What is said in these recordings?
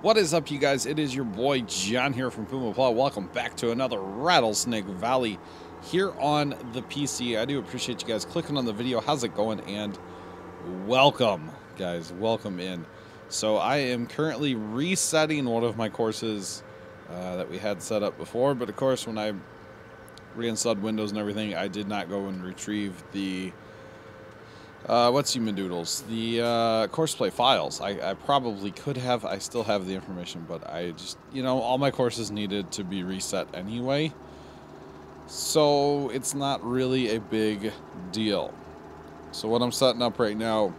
What is up, you guys? It is your boy John here from PumaPlow. Welcome back to another Rattlesnake Valley here on the PC. I do appreciate you guys clicking on the video. How's it going? And welcome, guys. Welcome in. So I am currently resetting one of my courses that we had set up before. But of course, when I reinstalled Windows and everything, I did not go and retrieve the what's human doodles? The courseplay files. I probably could have. I still have the information, but I just, all my courses needed to be reset anyway. So it's not really a big deal. So what I'm setting up right now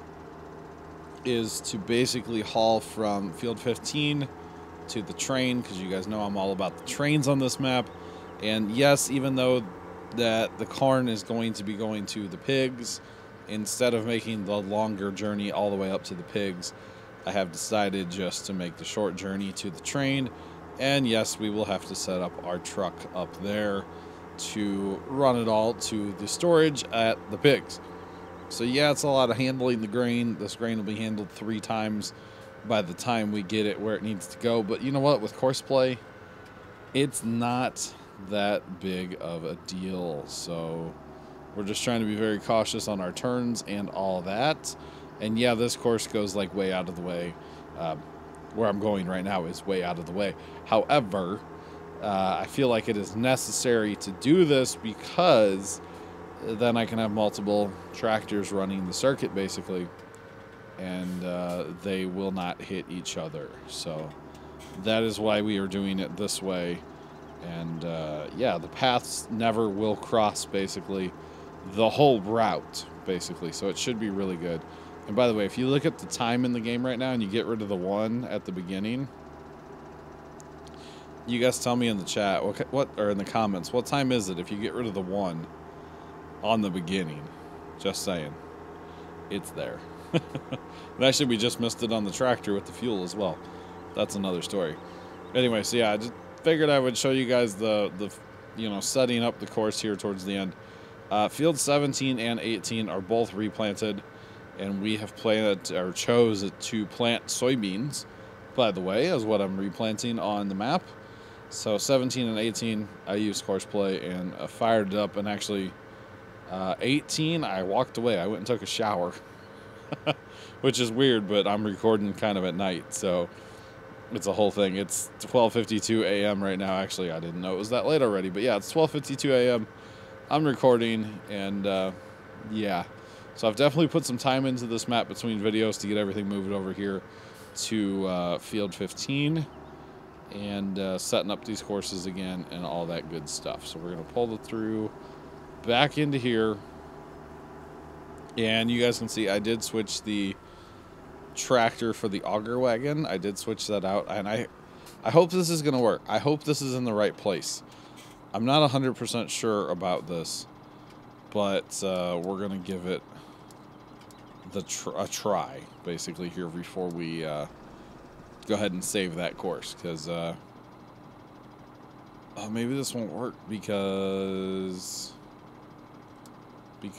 is to basically haul from field 15 to the train, because you guys know I'm all about the trains on this map. And yes, even though that the corn is going to be going to the pigs, instead of making the longer journey all the way up to the pigs, I have decided just to make the short journey to the train. And yes, we will have to set up our truck up there to run it all to the storage at the pigs. So yeah, it's a lot of handling the grain. This grain will be handled 3 times by the time we get it where it needs to go. But you know what? With courseplay, it's not that big of a deal. So we're just trying to be very cautious on our turns and all that. And yeah, this course goes like way out of the way. Where I'm going right now is way out of the way. However, I feel like it is necessary to do this because then I can have multiple tractors running the circuit basically, and they will not hit each other. So that is why we are doing it this way. And yeah, the paths never will cross basically the whole route basically, so it should be really good. And by the way, if you look at the time in the game right now and you get rid of the 1 at the beginning, you guys tell me in the chat what or in the comments, what time is it if you get rid of the 1 on the beginning? Just saying, it's there. And actually, we just missed it on the tractor with the fuel as well. That's another story. Anyway, so yeah, I just figured I would show you guys the setting up the course here towards the end. Field 17 and 18 are both replanted, and we have planted or chose to plant soybeans, by the way, is what I'm replanting on the map. So 17 and 18 I used courseplay and fired it up, and actually 18 I walked away. I went and took a shower, which is weird, but I'm recording kind of at night, so it's a whole thing. It's 12:52 a.m. right now. Actually, I didn't know it was that late already, but yeah, it's 12:52 a.m. I'm recording, and yeah, so I've definitely put some time into this map between videos to get everything moved over here to field 15 and setting up these courses again and all that good stuff. So we're going to pull it through back into here, and you guys can see I did switch the tractor for the auger wagon. I did switch that out, and I hope this is going to work. I hope this is in the right place. I'm not 100% sure about this, but we're going to give it a try, basically, here before we go ahead and save that course. Because maybe this won't work because I'm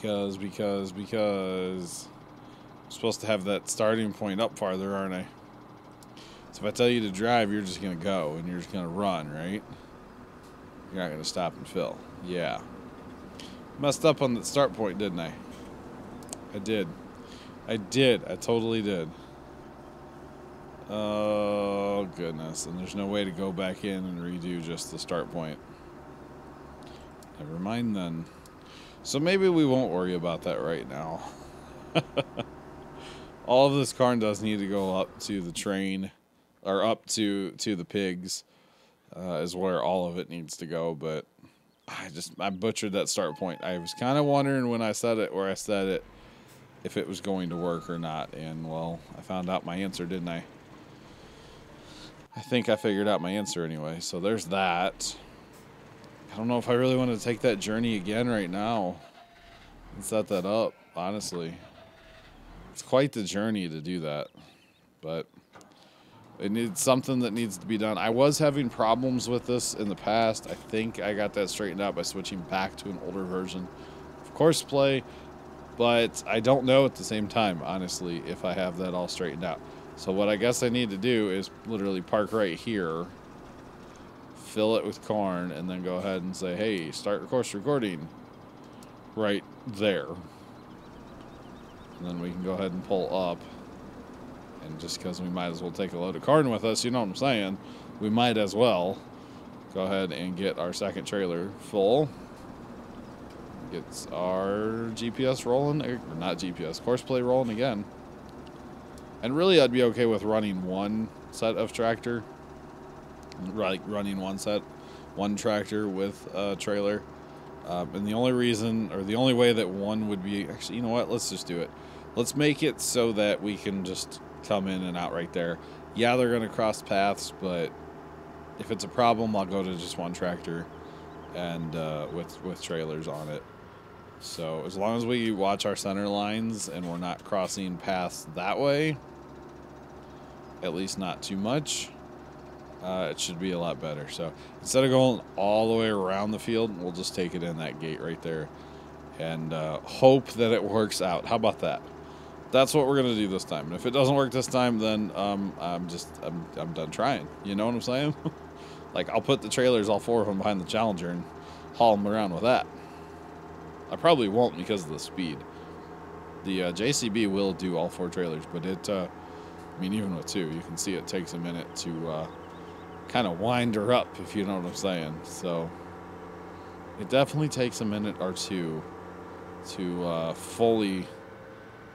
supposed to have that starting point up farther, aren't I? So if I tell you to drive, you're just going to go, and you're just going to run, right? You're not going to stop and fill. Yeah. Messed up on the start point, didn't I? I did. I totally did. Oh, goodness. And there's no way to go back in and redo just the start point. Never mind then. So maybe we won't worry about that right now. All of this corn does need to go up to the train, or up to the pigs. Is where all of it needs to go, but I butchered that start point. I was kind of wondering when I said it, where I said it, if it was going to work or not, and well, I found out my answer, didn't I? I think I figured out my answer anyway, so there's that. I don't know if I really want to take that journey again right now and set that up, honestly. It's quite the journey to do that, but it needs something that needs to be done. I was having problems with this in the past. I think I got that straightened out by switching back to an older version of courseplay, but I don't know at the same time, honestly, if I have that all straightened out. So what I guess I need to do is literally park right here, fill it with corn, and then go ahead and say, hey, start course recording right there. And then we can go ahead and pull up. And just because we might as well take a load of corn with us, you know what I'm saying, we might as well go ahead and get our second trailer full. Gets our GPS rolling, or not GPS, courseplay rolling again. And really I'd be okay with running one set of tractor, like running one tractor with a trailer. And the only reason, or the only way that one would be, actually, you know what, let's just do it. Let's make it so that we can just come in and out right there. Yeah, they're going to cross paths, but if it's a problem, I'll go to just one tractor and with trailers on it. So as long as we watch our center lines and we're not crossing paths that way, at least not too much, it should be a lot better. So instead of going all the way around the field, we'll just take it in that gate right there and hope that it works out. How about that? That's what we're gonna do this time. And if it doesn't work this time, then I'm done trying. You know what I'm saying? Like, I'll put the trailers, all 4 of them, behind the Challenger and haul them around with that. I probably won't because of the speed. The JCB will do all 4 trailers, but it, I mean, even with 2, you can see it takes a minute to kind of wind her up, if you know what I'm saying. So it definitely takes a minute or 2 to fully.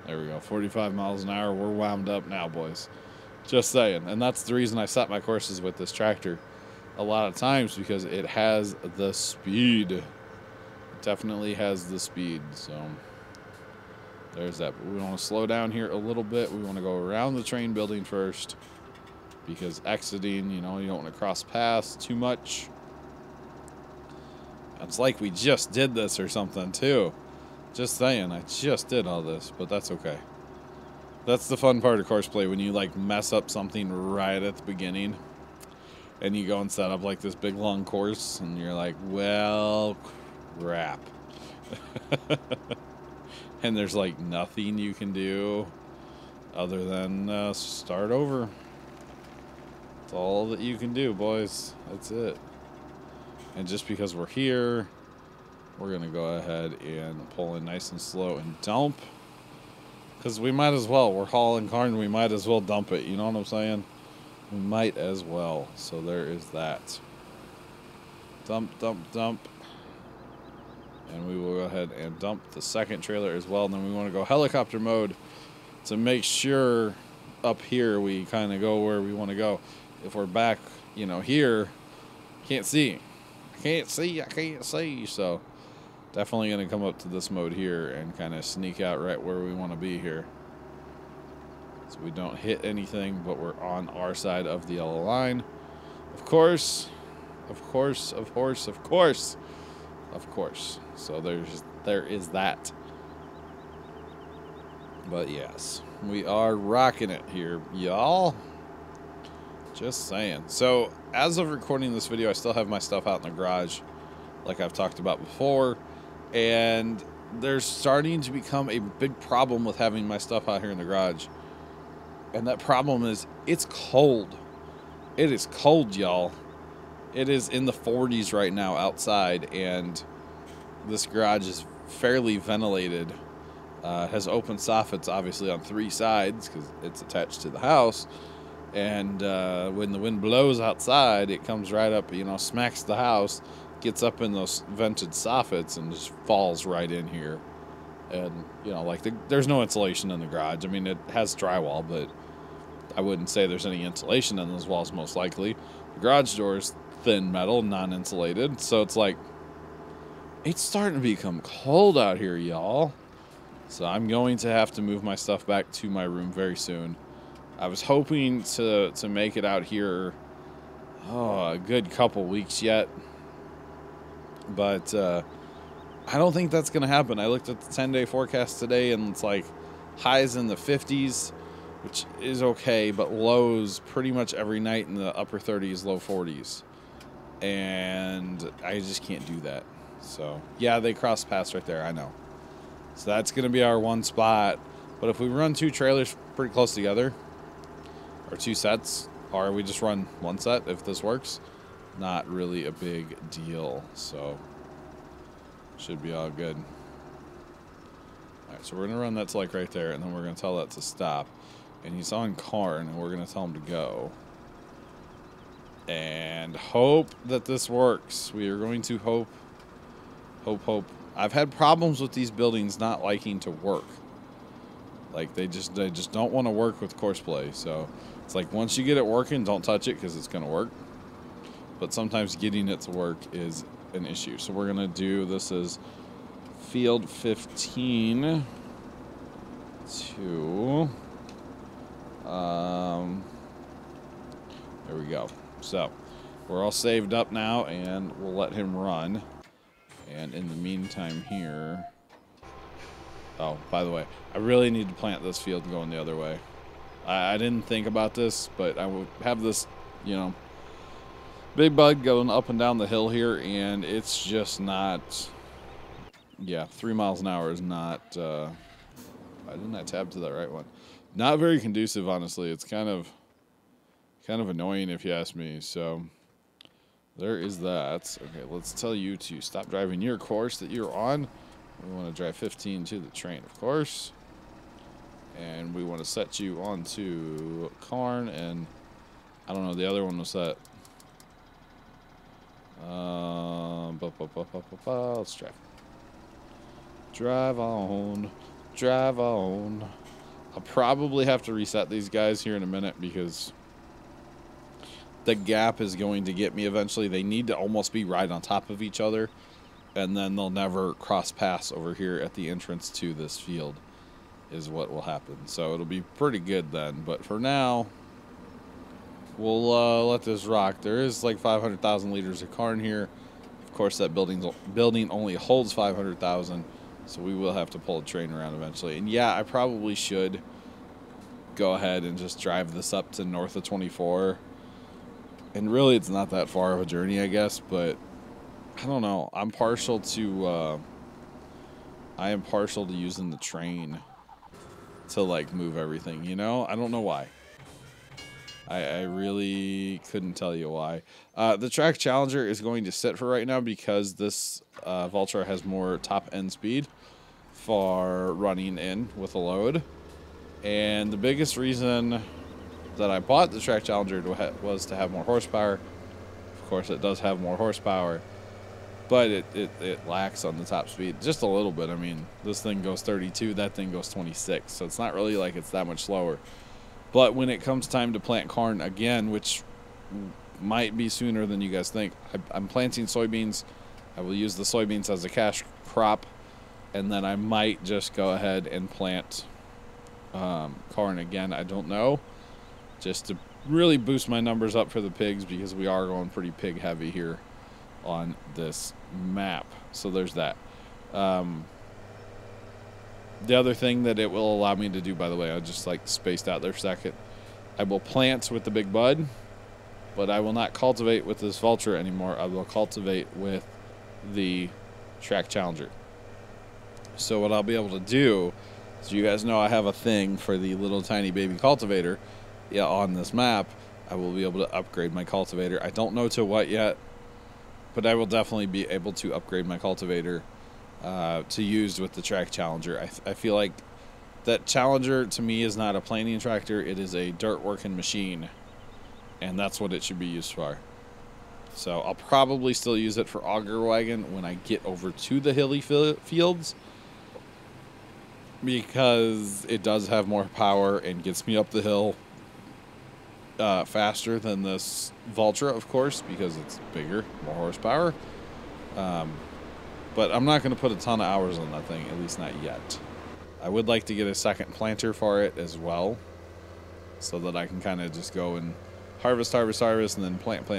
There we go, 45 miles an hour. We're wound up now, boys. Just saying. And that's the reason I set my courses with this tractor a lot of times, because it has the speed. It definitely has the speed. So there's that. But we want to slow down here a little bit. We want to go around the train building first, because exiting, you know, you don't want to cross paths too much. It's like we just did this or something, too. Just saying, I just did all this, but that's okay. That's the fun part of courseplay, when you like mess up something right at the beginning and you go and set up like this big long course and you're like, well, crap. And there's like nothing you can do other than start over. That's all that you can do, boys. That's it. And just because we're here, we're going to go ahead and pull in nice and slow and dump. Because we might as well. We're hauling corn. We might as well dump it. You know what I'm saying? We might as well. So there is that. Dump, dump, dump. And we will go ahead and dump the second trailer as well. And then we want to go helicopter mode to make sure up here we kind of go where we want to go. If we're back, you know, here, can't see. I can't see. So definitely going to come up to this mode here and kind of sneak out right where we want to be here. So we don't hit anything, but we're on our side of the yellow line. Of course. So there is that. But yes, we are rocking it here, y'all. Just saying. So as of recording this video, I still have my stuff out in the garage, like I've talked about before. And there's starting to become a big problem with having my stuff out here in the garage. And that problem is it's cold. It is cold, y'all. It is in the 40s right now outside, and this garage is fairly ventilated. Has open soffits, obviously, on 3 sides because it's attached to the house. And when the wind blows outside, it comes right up, you know, smacks the house, gets up in those vented soffits and just falls right in here. And, you know, like there's no insulation in the garage. I mean, it has drywall, but I wouldn't say there's any insulation in those walls, most likely. The garage door is thin metal, non-insulated. So it's like, it's starting to become cold out here, y'all. So I'm going to have to move my stuff back to my room very soon. I was hoping to make it out here, a good couple weeks yet. But I don't think that's going to happen. I looked at the 10-day forecast today, and it's like highs in the 50s, which is okay, but lows pretty much every night in the upper 30s, low 40s. And I just can't do that. So, yeah, they cross paths right there, I know. So that's going to be our one spot. But if we run 2 trailers pretty close together, or 2 sets, or we just run 1 set if this works. Not really a big deal, so should be all good. Alright, so we're going to run that to like right there, and then we're going to tell that to stop. And he's on Karn, and we're going to tell him to go. And hope that this works. We are going to hope. I've had problems with these buildings not liking to work. Like, they just don't want to work with courseplay. So it's like, once you get it working, don't touch it because it's going to work. But sometimes getting it to work is an issue. So we're going to do, this is field 15 to, there we go. So we're all saved up now, and we'll let him run. And in the meantime here, oh, by the way, I really need to plant this field going the other way. I didn't think about this, but I would have this, you know, big bud going up and down the hill here, and it's just not, yeah, 3 miles an hour is not, I didn't I tab to that right one. Not very conducive, honestly. It's kind of annoying if you ask me, so there is that. Okay, let's tell you to stop driving your course that you're on. We want to drive 15 to the train, of course. And we want to set you onto Karn, and I don't know, the other one was set. Let's drive. Drive on. Drive on. I'll probably have to reset these guys here in a minute because the gap is going to get me eventually. They need to almost be right on top of each other, and then they'll never cross paths over here at the entrance to this field is what will happen. So it'll be pretty good then. But for now, we'll let this rock. There is like 500,000 liters of Karn here. Of course, that building only holds 500,000, so we will have to pull a train around eventually. And yeah, I probably should go ahead and just drive this up to north of 24. And really, it's not that far of a journey, I guess, but I don't know. I am partial to using the train to like move everything, you know? I don't know why. I really couldn't tell you why. The Track Challenger is going to sit for right now because this Vulture has more top end speed for running in with a load. And the biggest reason that I bought the Track Challenger was to have more horsepower. Of course, it does have more horsepower, but it lacks on the top speed just a little bit. I mean, this thing goes 32, that thing goes 26, so it's not really like it's that much slower. But when it comes time to plant corn again, which might be sooner than you guys think, I'm planting soybeans. I will use the soybeans as a cash crop, and then I might just go ahead and plant corn again. I don't know, just to really boost my numbers up for the pigs, because we are going pretty pig heavy here on this map. So there's that. The other thing that it will allow me to do, by the way, I just like spaced out there for a second. I will plant with the big bud, but I will not cultivate with this Vulture anymore. I will cultivate with the Track Challenger. So what I'll be able to do, so you guys know I have a thing for the little tiny baby cultivator, yeah, on this map. I will be able to upgrade my cultivator. I don't know to what yet, but I will definitely be able to upgrade my cultivator to use with the Track Challenger. I feel like that Challenger to me is not a planting tractor, it is a dirt working machine, and that's what it should be used for. So I'll probably still use it for auger wagon when I get over to the hilly fields, because it does have more power and gets me up the hill faster than this Vulture, of course, because it's bigger, more horsepower. But I'm not going to put a ton of hours on that thing, at least not yet. I would like to get a second planter for it as well, so that I can kind of just go and harvest, and then plant.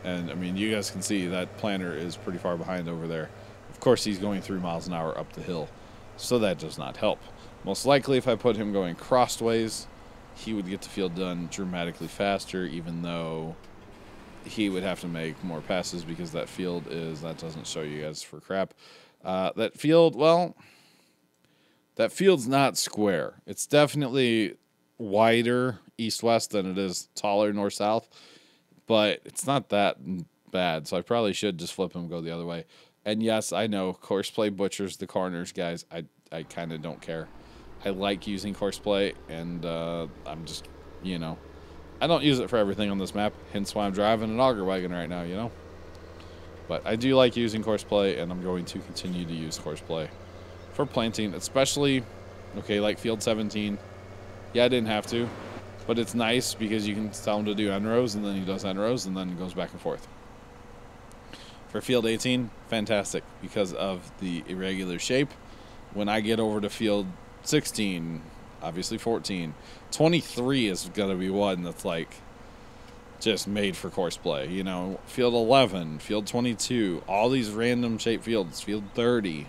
And, I mean, you guys can see that planter is pretty far behind over there. Of course, he's going 3 miles an hour up the hill, so that does not help. Most likely, if I put him going crossways, he would get the field done dramatically faster, even though he would have to make more passes, because that field is, that doesn't show you guys for crap. That field, well, that field's not square. It's definitely wider east-west than it is taller north-south. But it's not that bad, so I probably should just flip him and go the other way. And yes, I know, Courseplay butchers the corners, guys. I kind of don't care. I like using Courseplay, and I'm just, you know, I don't use it for everything on this map, hence why I'm driving an auger wagon right now, you know. But I do like using Courseplay, and I'm going to continue to use Courseplay for planting, especially, okay, like field 17. Yeah, I didn't have to, but it's nice because you can tell him to do end rows, and then he does end rows, and then goes back and forth. For field 18, fantastic because of the irregular shape. When I get over to field 16, obviously 14, 23 is going to be one that's like just made for Courseplay, you know. Field 11, field 22, all these random shaped fields. Field 30,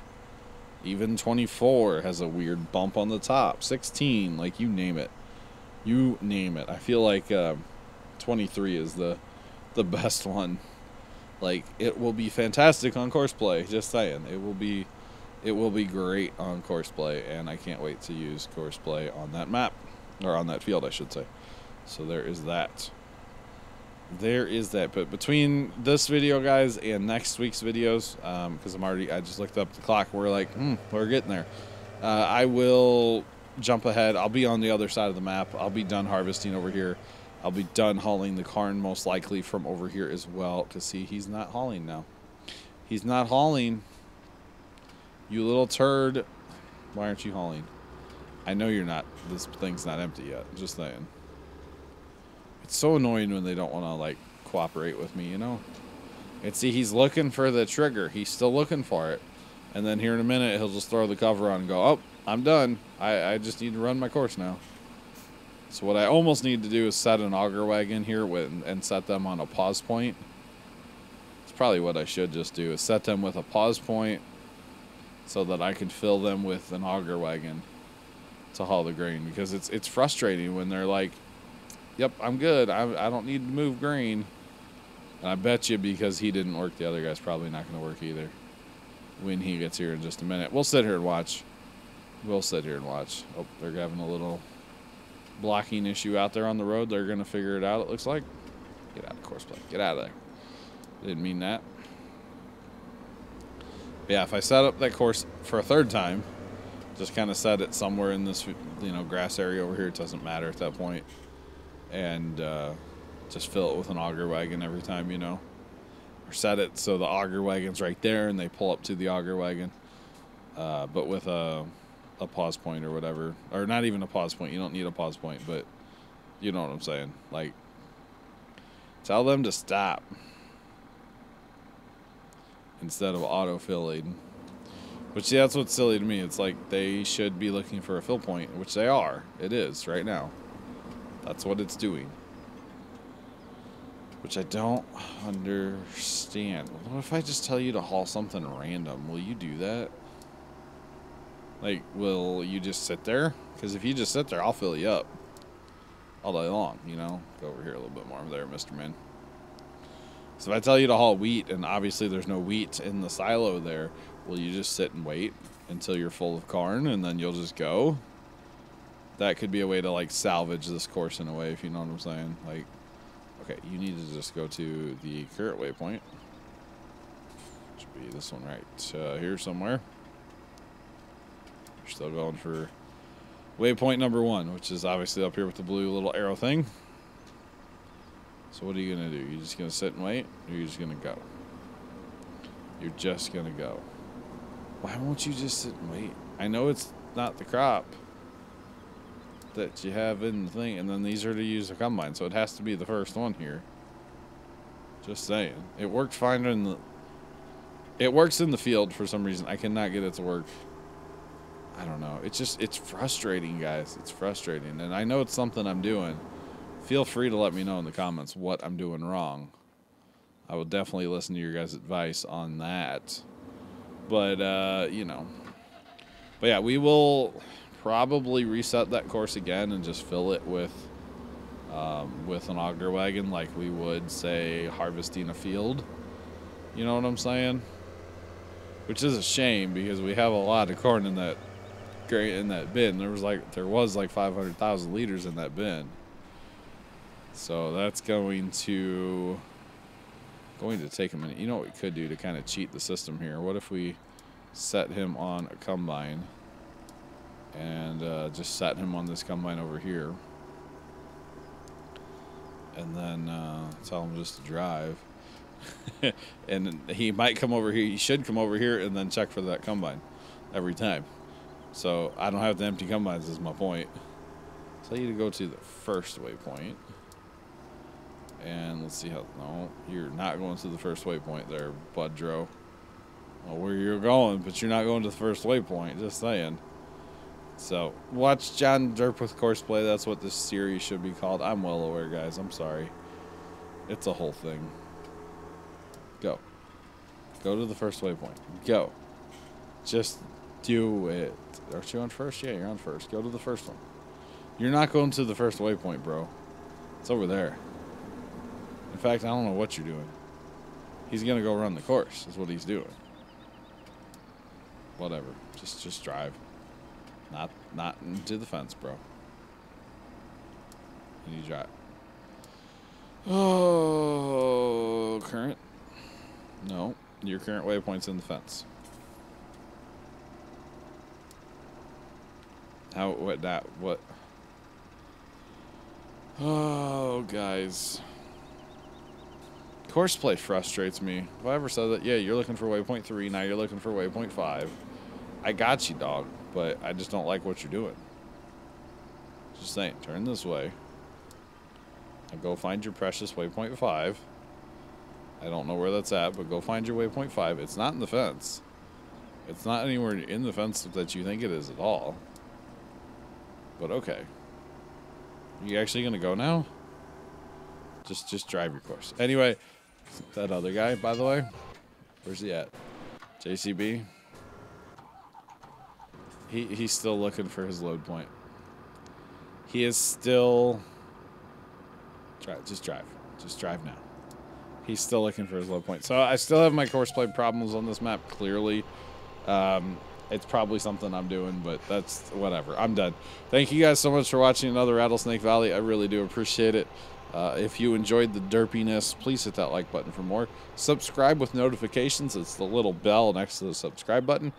even 24 has a weird bump on the top. 16, like you name it. You name it. I feel like 23 is the best one. Like, it will be fantastic on Courseplay, just saying. It will be great on Courseplay, and I can't wait to use Courseplay on that map, or on that field, I should say. So there is that. There is that. But between this video, guys, and next week's videos, because I just looked up the clock, we're like, we're getting there. I will jump ahead. I'll be on the other side of the map. I'll be done harvesting over here. I'll be done hauling the corn most likely from over here as well. Because, see, he's not hauling now. He's not hauling. You little turd. Why aren't you hauling? I know you're not. This thing's not empty yet. Just saying. It's so annoying when they don't want to, like, cooperate with me, you know? And see, he's looking for the trigger. He's still looking for it. And then here in a minute, he'll just throw the cover on and go, oh, I'm done. I just need to run my course now. So what I almost need to do is set an auger wagon here and set them on a pause point. It's probably what I should just do, is set them with a pause point so that I can fill them with an auger wagon to haul the grain. Because it's frustrating when they're like, yep, I'm good. I don't need to move grain. And I bet you because he didn't work, the other guy's probably not going to work either when he gets here in just a minute. We'll sit here and watch. We'll sit here and watch. Oh, they're having a little blocking issue out there on the road. They're going to figure it out, it looks like. Get out of Courseplay. Get out of there. Didn't mean that. But yeah, if I set up that course for a third time, just kind of set it somewhere in this, you know, grass area over here. It doesn't matter at that point. And just fill it with an auger wagon every time, you know. Or set it so the auger wagon's right there and they pull up to the auger wagon. But with a pause point or whatever. Or not even a pause point. You don't need a pause point, but you know what I'm saying. Like, tell them to stop instead of auto-filling. Which, see, that's what's silly to me. It's like they should be looking for a fill point, which they are. It is right now. That's what it's doing. Which I don't understand. What if I just tell you to haul something random? Will you do that? Like, will you just sit there? Because if you just sit there, I'll fill you up all day long, you know? Go over here a little bit more there, Mr. Man. So if I tell you to haul wheat, and obviously there's no wheat in the silo there, will you just sit and wait until you're full of corn, and then you'll just go? That could be a way to, like, salvage this course in a way, if you know what I'm saying. Like, okay, you need to just go to the current waypoint. Should be this one right here somewhere. You're still going for waypoint number 1, which is obviously up here with the blue little arrow thing. So what are you going to do? You're just going to sit and wait? Or you're just going to go? You're just going to go. Why won't you just sit and wait? I know it's not the crop that you have in the thing, and then these are to use a combine, so it has to be the first one here. Just saying. It worked fine in the... It works in the field for some reason. I cannot get it to work. I don't know. It's just, it's frustrating, guys. It's frustrating, and I know it's something I'm doing. Feel free to let me know in the comments what I'm doing wrong. I will definitely listen to your guys' advice on that. But, you know. But yeah, we will probably reset that course again and just fill it with an auger wagon like we would, say, harvesting a field. You know what I'm saying? Which is a shame because we have a lot of corn in that bin. There was like 500,000 liters in that bin. So that's going to take a minute. You know what we could do to kind of cheat the system here? What if we set him on a combine and just set him on this combine over here, and then tell him just to drive. And he might come over here. He should come over here and then check for that combine every time. So I don't have to empty combines is my point. Tell you to go to the first waypoint. And let's see how... No, you're not going to the first waypoint there, Budro. Well, where you're going, but you're not going to the first waypoint. Just saying. So, watch John Derp with Courseplay. That's what this series should be called. I'm well aware, guys. I'm sorry. It's a whole thing. Go. Go to the first waypoint. Go. Just do it. Aren't you on first? Yeah, you're on first. Go to the first one. You're not going to the first waypoint, bro. It's over there. In fact, I don't know what you're doing. He's going to go run the course, is what he's doing. Whatever. Just drive. Not into the fence, bro. You drive. Oh, current? No. Your current waypoint's in the fence. What? Oh, guys. Courseplay frustrates me. If I ever said that, yeah, you're looking for waypoint 3, now you're looking for waypoint 5. I got you, dog, but I just don't like what you're doing. Just saying, turn this way. And go find your precious waypoint 5. I don't know where that's at, but go find your waypoint 5. It's not in the fence. It's not anywhere in the fence that you think it is at all. But okay. You actually gonna go now? Just drive your course. Anyway, that other guy, by the way, where's he at? JCB? He's still looking for his load point. He is still... Just drive. Just drive now. He's still looking for his load point. So I still have my Courseplay problems on this map, clearly. It's probably something I'm doing, but that's whatever. I'm done. Thank you guys so much for watching another Rattlesnake Valley. I really do appreciate it. If you enjoyed the derpiness, please hit that like button for more. Subscribe with notifications. It's the little bell next to the subscribe button.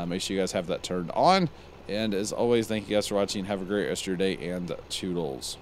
Make sure you guys have that turned on. And as always, thank you guys for watching. Have a great rest of your day, and toodles.